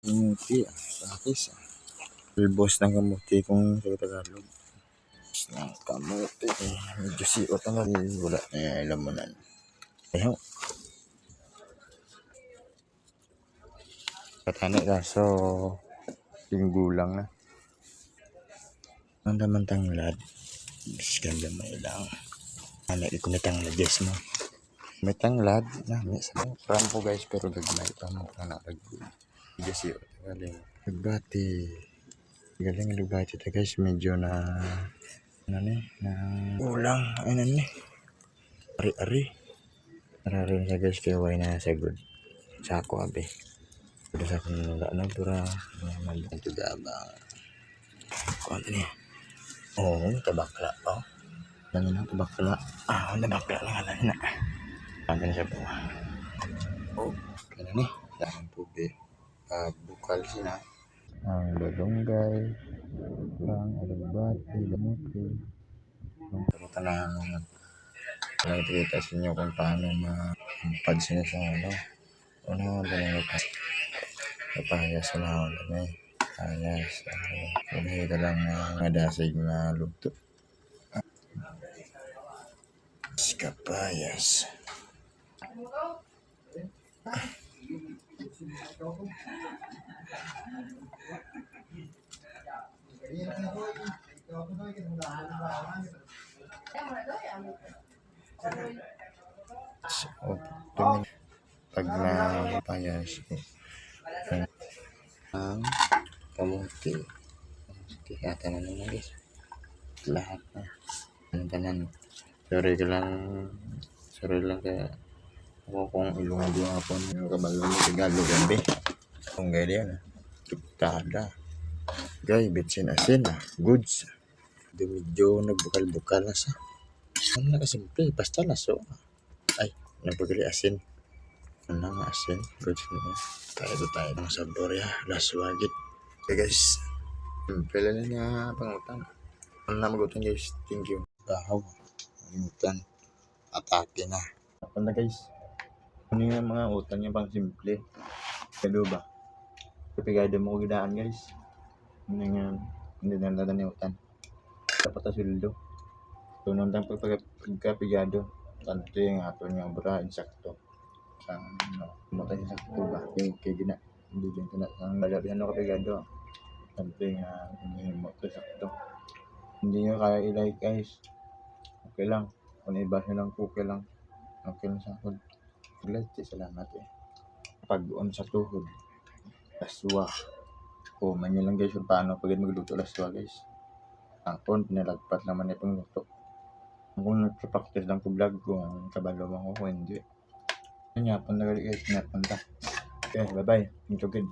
Kamuti, sakis. Bulbos ng kamuti kung sa Tagalog. Ng kamuti. Medyo siot ang wala na lamunan. Ayaw. Katani kaso yung gulang na. Ang naman tanglad. Ganda may lang. Ano, ikumitang lagis mo. May tanglad. Nami sa rampo guys pero gagmay pa mo na nakagul. Medyo siot. Galing. Nagbati. Galing nagbati ta guys. Medyo na ano na ulang. Ano ni. Ari-ari. Nararin sa guys kaya way na sa good. Sako abe. Pero sa akin wala na pura. Malang ito gaba. Kung ano niya. Oo, tabakla. Oh. Lang na tabakla. Tabakla lang alam na. Pagkan siya po. Oh, kaya ni. Dahil pubi. Bukal sila. Ang balonggay. Ang alagbati. Lamuti. Ang tarutan na lang ito sa inyo kung paano ma-pads nyo sa ano. Una ba na napayas na ako na eh. Ayas. Kung ito lang madasig na lugto. Kapayas. So, pag napayas ang kamuti. Kaya tanan na guys. Lahat na. Ang tanan. Sorry lang kaya ako kung ilungado hapon yung kabalo mo Tagalog gabi. Kung ganyan tuktada. Gay, bitsin asin goods. Medyo nagbukal-bukal na sa. Ano na kasimple, basta laso. Ay, nagpagali asin. Ano nga asin? Goods na. Tayo ng sabor ya. Laswagit. Okay guys. Pila na niya pangutan. Ano na magutan guys? Thank you. Bahaw. Pangutan. Atake na. Apa na guys? Ano yung mga utang niya pang simple? Kado ba? Kapigado mo ko gidaan guys. Ano nga, hindi na natin yung utang. Dapat na sildo. So, nung pagkapigado, tanto yung ato niya bra, insakto. Sa, kumata yung sakto ba? Yung kay gina, hindi din ito na, ang lalabihan no kapigado. Tanto yung moto sakto. Hindi nyo kaya i-like guys. Okay lang. Kung i-bash nyo lang, okay lang. Okay lang sa akin. Like, salamat eh. Pag-on sa tuhod. Laswa. Man nyo lang guys kung paano pag magluto laswa guys. Ang pinalagpat naman itong luto. Kung nagpa-practice lang ko vlog ko, kabalo mo ko, hindi. Yan nga, punta guys, napunta. Okay, bye-bye. Thank you, good.